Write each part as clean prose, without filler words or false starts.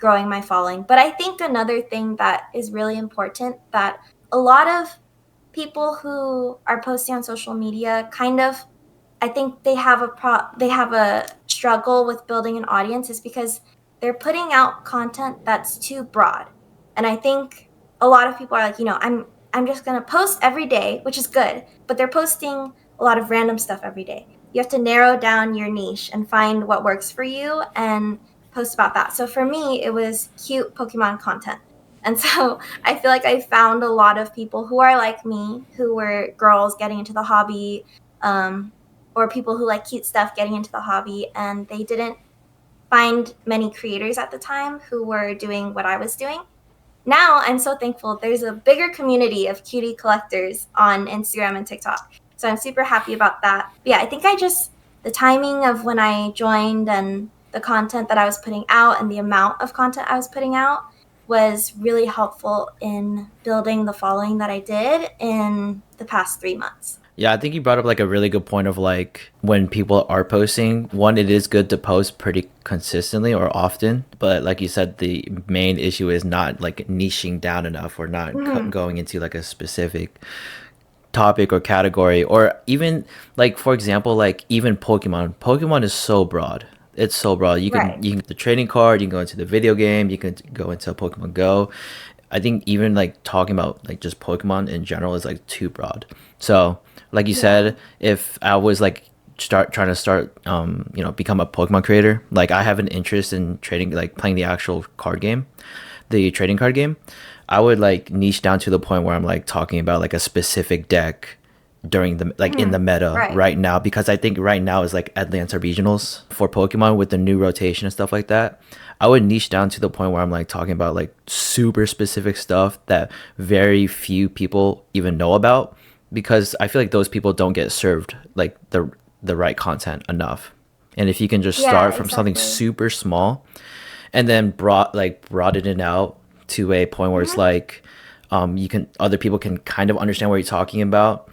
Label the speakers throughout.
Speaker 1: growing my following. But I think another thing that is really important that a lot of people who are posting on social media kind of, I think they have a struggle with building an audience is because they're putting out content that's too broad. And I think a lot of people are like, I'm just going to post every day, which is good, but they're posting a lot of random stuff every day. You have to narrow down your niche and find what works for you and post about that. So for me, it was cute Pokemon content. And so I feel like I found a lot of people who are like me, who were girls getting into the hobby, or people who like cute stuff getting into the hobby, and they didn't find many creators at the time who were doing what I was doing. Now I'm so thankful there's a bigger community of cutie collectors on Instagram and TikTok. So I'm super happy about that. But yeah, I think the timing of when I joined and the content that I was putting out and the amount of content I was putting out was really helpful in building the following that I did in the past 3 months.
Speaker 2: Yeah, I think you brought up like a really good point of like when people are posting, one, it is good to post pretty consistently or often, but like you said, the main issue is not like niching down enough or not
Speaker 1: Mm-hmm.
Speaker 2: going into like a specific topic or category, or even like for example, like even Pokemon is so broad. It's so broad.
Speaker 1: Right.
Speaker 2: You can get the trading card, you can go into the video game, you can go into Pokemon Go. I think even like talking about like just Pokemon in general is like too broad. So like you
Speaker 1: Yeah.
Speaker 2: said, if I was like start become a Pokemon creator, like I have an interest in trading, like playing the actual card game, the trading card game, I would like niche down to the point where I'm like talking about like a specific deck during the like in
Speaker 1: Mm-hmm.
Speaker 2: the meta
Speaker 1: Right.
Speaker 2: right now, because I think right now is like Atlanta regionals for Pokemon with the new rotation and stuff like that. I would niche down to the point where I'm like talking about like super specific stuff that very few people even know about, because I feel like those people don't get served like the right content enough. And if you can just
Speaker 1: Yeah,
Speaker 2: start from something
Speaker 1: exactly.
Speaker 2: super small and then broaden it out to a point where it's
Speaker 1: Mm-hmm.
Speaker 2: like you can other people can kind of understand what you're talking about.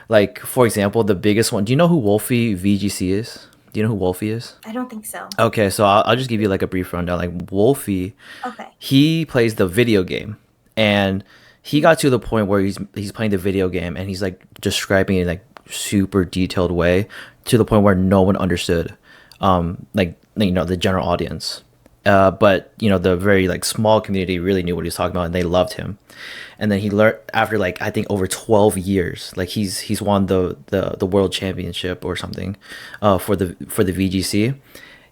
Speaker 2: Like for example, the biggest one. Do you know who Wolfie VGC is? Do you know who Wolfie is?
Speaker 1: I don't think so.
Speaker 2: Okay, so I'll just give you like a brief rundown. Like Wolfie,
Speaker 1: Okay.
Speaker 2: he plays the video game, and he got to the point where he's playing the video game and he's like describing it in like super detailed way to the point where no one understood, like the general audience. But the very like small community really knew what he was talking about and they loved him. And then he learned after like I think over 12 years, like he's won the world championship or something, for the VGC.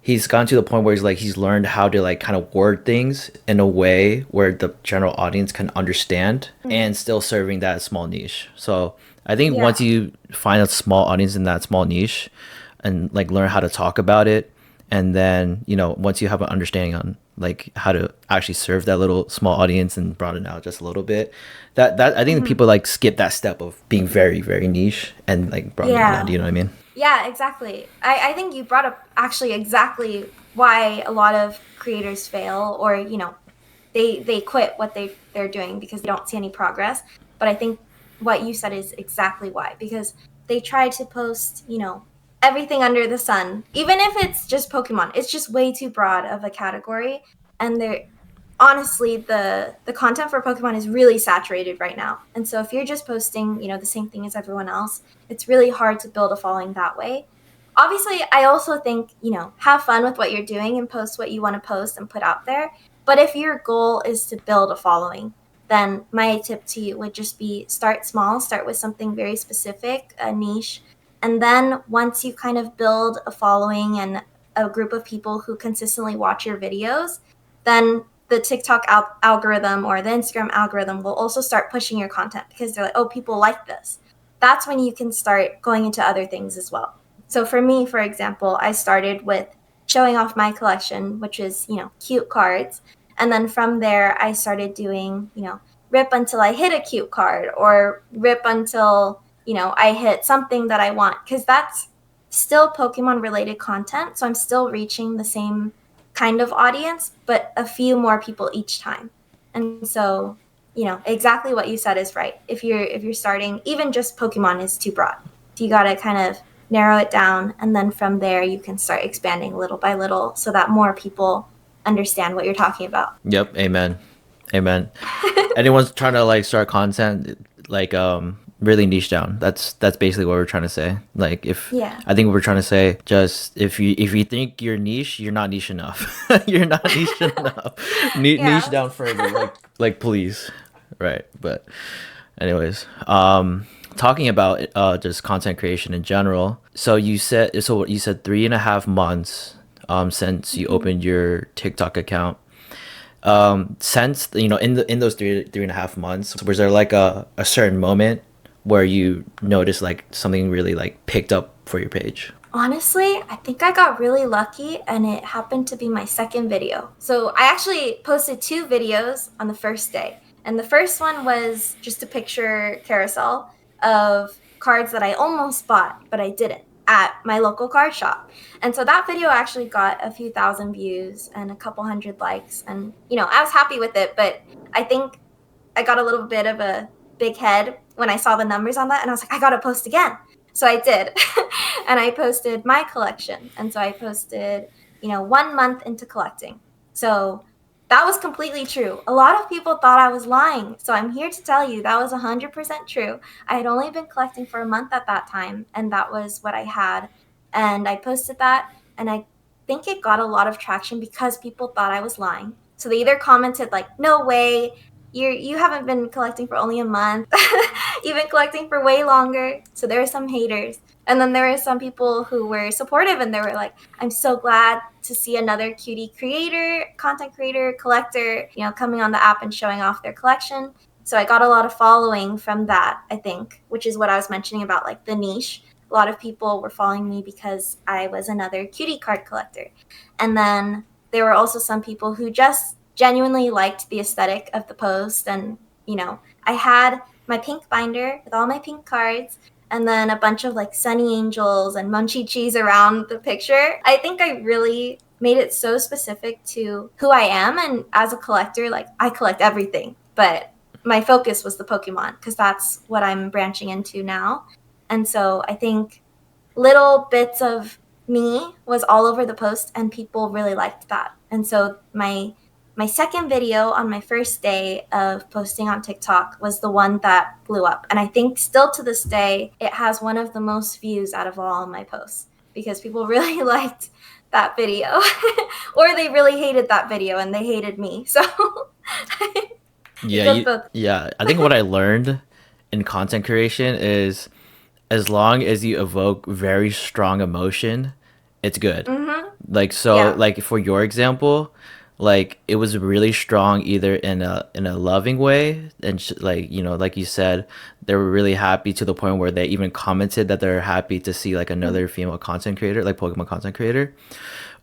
Speaker 2: He's gotten to the point where he's learned how to like kind of word things in a way where the general audience can understand
Speaker 1: Mm-hmm.
Speaker 2: and still serving that small niche. So I think once
Speaker 1: Yeah.
Speaker 2: you find a small audience in that small niche and like learn how to talk about it, and then once you have an understanding on like how to actually serve that little small audience and broaden out just a little bit, that I think
Speaker 1: Mm-hmm.
Speaker 2: people like skip that step of being very very niche and like broadening it out. Do
Speaker 1: Yeah.
Speaker 2: you know what I mean?
Speaker 1: Yeah, exactly. I think you brought up actually exactly why a lot of creators fail or, they quit what they're doing because they don't see any progress. But I think what you said is exactly why. Because they try to post, everything under the sun. Even if it's just Pokemon, it's just way too broad of a category. And they're honestly the content for Pokemon is really saturated right now. And so if you're just posting, the same thing as everyone else, it's really hard to build a following that way. Obviously, I also think, have fun with what you're doing and post what you want to post and put out there. But if your goal is to build a following, then my tip to you would just be start small, start with something very specific, a niche. And then once you kind of build a following and a group of people who consistently watch your videos, then the TikTok algorithm or the Instagram algorithm will also start pushing your content because they're like, oh, people like this. That's when you can start going into other things as well. So for me, for example, I started with showing off my collection, which is, cute cards. And then from there, I started doing, rip until I hit a cute card or rip until, I hit something that I want. Because that's still Pokemon related content. So I'm still reaching the same kind of audience, but a few more people each time. And so, exactly what you said is right. If you're starting, even just Pokemon is too broad. So you got to kind of narrow it down, and then from there you can start expanding little by little so that more people understand what you're talking about.
Speaker 2: Yep. Amen. Amen. Anyone's trying to like start content, like really niche down. That's basically what we're trying to say. Like if
Speaker 1: Yeah.
Speaker 2: I think we're trying to say, just if you think you're niche, you're not niche enough. You're not niche enough. Niche
Speaker 1: Yeah.
Speaker 2: down further, like please. Right. But anyways, talking about just content creation in general. So what you said 3.5 months since you
Speaker 1: Mhm.
Speaker 2: opened your TikTok account. Since in those 3.5 months, was there like a certain moment where you noticed like something really like picked up for your page?
Speaker 1: Honestly, I think I got really lucky and it happened to be my second video. So I actually posted two videos on the first day. And the first one was just a picture carousel of cards that I almost bought, but I didn't at my local card shop. And so that video actually got a few thousand views and a couple hundred likes. And, I was happy with it, but I think I got a little bit of a big head when I saw the numbers on that, and I was like, I gotta post again. So I did. And I posted my collection. And so I posted, 1 month into collecting. So that was completely true. A lot of people thought I was lying. So I'm here to tell you that was 100% true. I had only been collecting for a month at that time, and that was what I had. And I posted that, and I think it got a lot of traction because people thought I was lying. So they either commented like, "No way, you haven't been collecting for only a month. You've been collecting for way longer." So there were some haters. And then there were some people who were supportive and they were like, I'm so glad to see another cutie creator, content creator, collector, coming on the app and showing off their collection. So I got a lot of following from that, I think, which is what I was mentioning about like the niche. A lot of people were following me because I was another cutie card collector. And then there were also some people who just genuinely liked the aesthetic of the post. And, I had my pink binder with all my pink cards and then a bunch of like sunny angels and munchie cheese around the picture. I think I really made it so specific to who I am. And as a collector, like I collect everything, but my focus was the Pokemon because that's what I'm branching into now. And so I think little bits of me was all over the post and people really liked that. And so my second video on my first day of posting on TikTok was the one that blew up. And I think still to this day it has one of the most views out of all my posts because people really liked that video or they really hated that video and they hated me. So it
Speaker 2: Yeah,
Speaker 1: goes both.
Speaker 2: yeah. I think what I learned in content creation is as long as you evoke very strong emotion, it's good.
Speaker 1: Mhm.
Speaker 2: Like so,
Speaker 1: Yeah.
Speaker 2: like for your example, like it was really strong either in a loving way and like like you said, they were really happy to the point where they even commented that they're happy to see like
Speaker 1: Mm.
Speaker 2: another female content creator, like Pokemon content creator,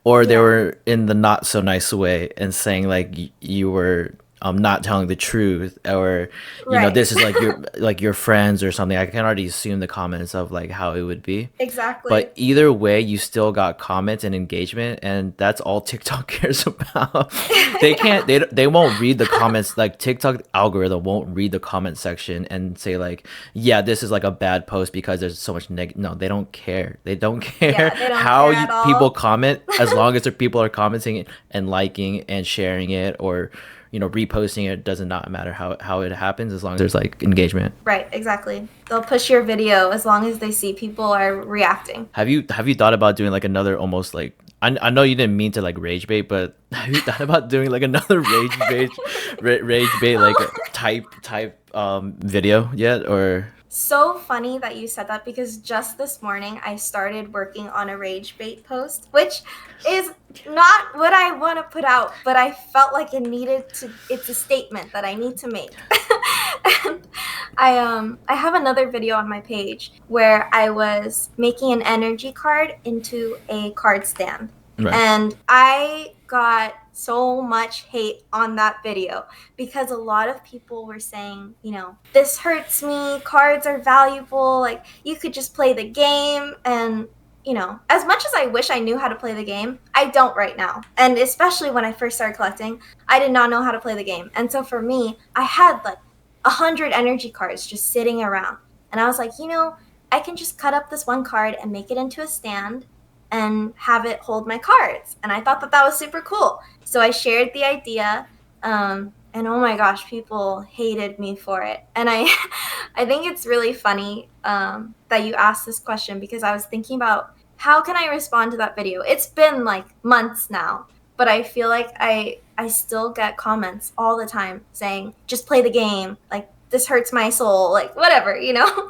Speaker 2: or they
Speaker 1: Yeah.
Speaker 2: were in the not so nice way and saying like you were not telling the truth, or
Speaker 1: Right.
Speaker 2: this is like your friends or something. I can already assume the comments of like how it would be,
Speaker 1: Exactly.
Speaker 2: but either way you still got comments and engagement, and that's all TikTok cares about. They won't read the comments. Like TikTok algorithm won't read the comment section and say like, yeah, this is like a bad post because there's so much no, they don't care. They don't care
Speaker 1: Yeah, they don't
Speaker 2: how
Speaker 1: care
Speaker 2: you
Speaker 1: at
Speaker 2: people
Speaker 1: all.
Speaker 2: comment, as long as the people are commenting it and liking and sharing it, or reposting it. Doesn't not matter how it happens, as long as there's like engagement.
Speaker 1: Right, exactly. They'll push your video as long as they see people are reacting.
Speaker 2: Have you thought about doing like another, almost like, I know you didn't mean to like rage bait, but have you thought about doing like another rage bait like type video yet, or?
Speaker 1: So funny that you said that because just this morning I started working on a rage bait post, which is not what I want to put out, but I felt like it's a statement that I need to make. And I have another video on my page where I was making an energy card into a card stand.
Speaker 2: Right.
Speaker 1: And I got so much hate on that video because a lot of people were saying, this hurts me, cards are valuable, like you could just play the game. And, as much as I wish I knew how to play the game, I don't right now. And especially when I first started collecting, I did not know how to play the game. And so for me, I had like 100 energy cards just sitting around. And I was like, I can just cut up this one card and make it into a stand and have it hold my cards. And I thought that that was super cool. So I shared the idea, and oh my gosh, people hated me for it. And I, I think it's really funny that you asked this question because I was thinking about how can I respond to that video. It's been like months now, but I feel like I still get comments all the time saying, "Just play the game. Like this hurts my soul. Like whatever, you know."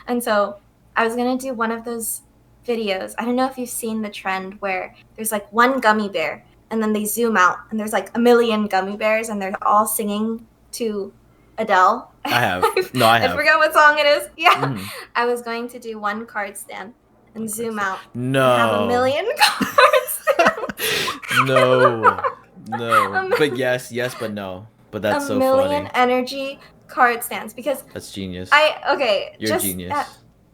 Speaker 1: And so I was gonna do one of those videos. I don't know if you've seen the trend where there's like one gummy bear and then they zoom out and there's like a million gummy bears and they're all singing to Adele.
Speaker 2: I have. No, I
Speaker 1: I
Speaker 2: have.
Speaker 1: forgot what song it is. Yeah.
Speaker 2: Hmm.
Speaker 1: I was going to do one card stand and zoom out and have a
Speaker 2: No.
Speaker 1: million card stands.
Speaker 2: No. No.
Speaker 1: a,
Speaker 2: But yes, yes, but no. But
Speaker 1: a
Speaker 2: that's so
Speaker 1: million
Speaker 2: funny.
Speaker 1: energy card stands because
Speaker 2: That's genius.
Speaker 1: I okay,
Speaker 2: You're a
Speaker 1: just
Speaker 2: genius.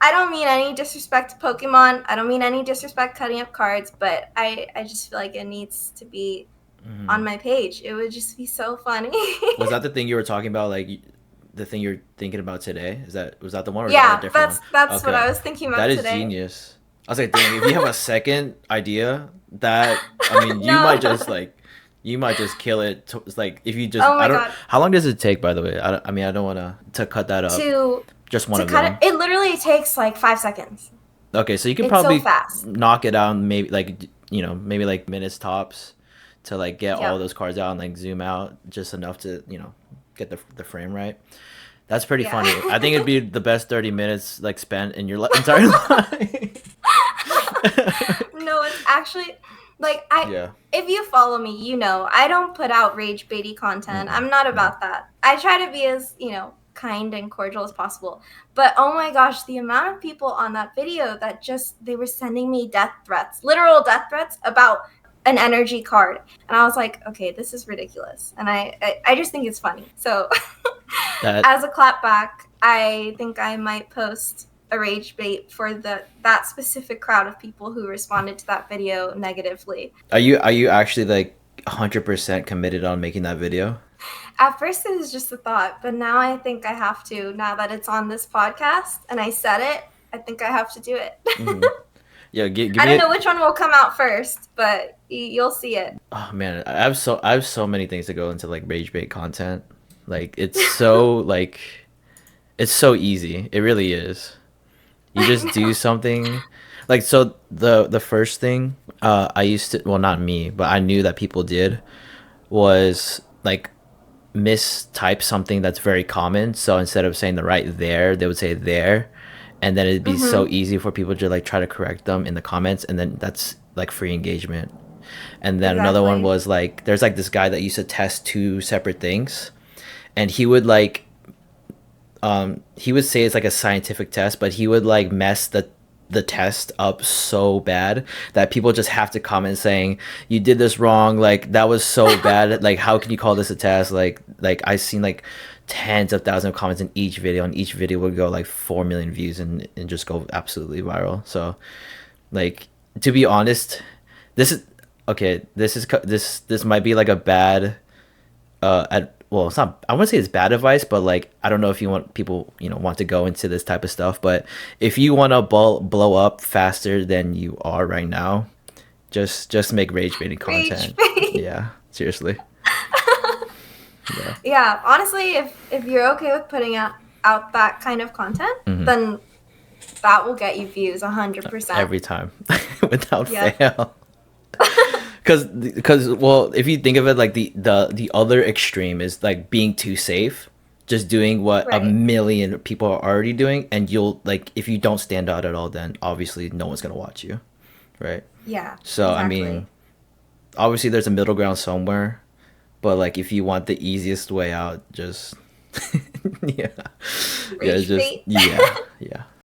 Speaker 1: I don't mean any disrespect to Pokemon. I don't mean any disrespect cutting up cards, but I just feel like it needs to be on
Speaker 2: Hmm.
Speaker 1: my page. It would just be so funny.
Speaker 2: Was that the thing you were talking about? Like the thing you're thinking about today? Is that was that the one, or is that a
Speaker 1: Yeah,
Speaker 2: different one?
Speaker 1: that's what
Speaker 2: Okay,
Speaker 1: I was thinking
Speaker 2: that
Speaker 1: about
Speaker 2: is
Speaker 1: today.
Speaker 2: genius. I was like, dang, if you have a second idea, that I mean,
Speaker 1: No.
Speaker 2: you might just kill it. It's like if you just,
Speaker 1: Oh
Speaker 2: I
Speaker 1: my
Speaker 2: don't.
Speaker 1: god.
Speaker 2: How long does it take, by the way? I mean, I don't want to cut that up.
Speaker 1: To
Speaker 2: Just one
Speaker 1: to
Speaker 2: of
Speaker 1: cut it,
Speaker 2: them.
Speaker 1: it literally takes like 5 seconds.
Speaker 2: Okay, so you can
Speaker 1: It's so
Speaker 2: probably
Speaker 1: fast.
Speaker 2: knock it out, maybe like maybe like minutes tops, to like get all
Speaker 1: Yep.
Speaker 2: those cards out and like zoom out just enough to get the frame right. That's pretty
Speaker 1: Yeah.
Speaker 2: funny. I think it'd be the best 30 minutes like spent in your entire life.
Speaker 1: No, it's actually like I
Speaker 2: Yeah.
Speaker 1: if you follow me, you know, I don't put out rage baity content.
Speaker 2: Mm-mm.
Speaker 1: I'm not
Speaker 2: No.
Speaker 1: about that. I try to be as, kind and cordial as possible. But oh my gosh, the amount of people on that video that just they were sending me death threats, literal death threats about an energy card. And I was like, okay, this is ridiculous. And I just think it's funny. So
Speaker 2: That
Speaker 1: as a clapback, I think I might post a rage bait for that specific crowd of people who responded to that video negatively.
Speaker 2: are you actually like 100% committed on making that video?
Speaker 1: At first it was just a thought, but now I think I have to, now that it's on this podcast and I said it, I think I have to do it.
Speaker 2: Hmm. Yeah, give
Speaker 1: I
Speaker 2: me
Speaker 1: don't know
Speaker 2: it.
Speaker 1: which one will come out first, but you'll see it.
Speaker 2: Oh man, I have so many things to go into like rage bait content. Like it's so like it's so easy. It really is. You
Speaker 1: I
Speaker 2: just do
Speaker 1: know.
Speaker 2: something. Like so the first thing I used to, well, not me, but I knew that people did, was like mistype something that's very common. So instead of saying the right there, they would say there, and then it'd be so
Speaker 1: Mm-hmm.
Speaker 2: easy for people to like try to correct them in the comments, and then that's like free engagement. And then another one
Speaker 1: Exactly.
Speaker 2: was like there's like this guy that used to test two separate things, and he would like he would say it's like a scientific test, but he would like mess the test up so bad that people just have to comment saying you did this wrong, like that was so bad, like how can you call this a test, like I've seen like tens of thousands of comments in each video, and each video would go like 4 million views and just go absolutely viral. So like, to be honest, this is okay, this might be like a bad well, it's not, I wouldn't say it's bad advice, but like I don't know if you want people want to go into this type of stuff, but if you want to blow up faster than you are right now, just make rage baiting
Speaker 1: Rage
Speaker 2: content.
Speaker 1: bait.
Speaker 2: Yeah, seriously. Yeah.
Speaker 1: Yeah, honestly, if you're okay with putting out that kind of content,
Speaker 2: Hmm.
Speaker 1: then that will get you views 100%.
Speaker 2: Every time, without
Speaker 1: Yep.
Speaker 2: fail. Because well, if you think of it, like the other extreme is like being too safe, just doing what a
Speaker 1: Right.
Speaker 2: million people are already doing, and you'll like, if you don't stand out at all, then obviously no one's gonna watch you, right?
Speaker 1: Yeah,
Speaker 2: So I mean,
Speaker 1: exactly.
Speaker 2: obviously there's a middle ground somewhere, but like if you want the easiest way out, just yeah, yeah,
Speaker 1: Rage
Speaker 2: just
Speaker 1: bait.
Speaker 2: yeah, yeah.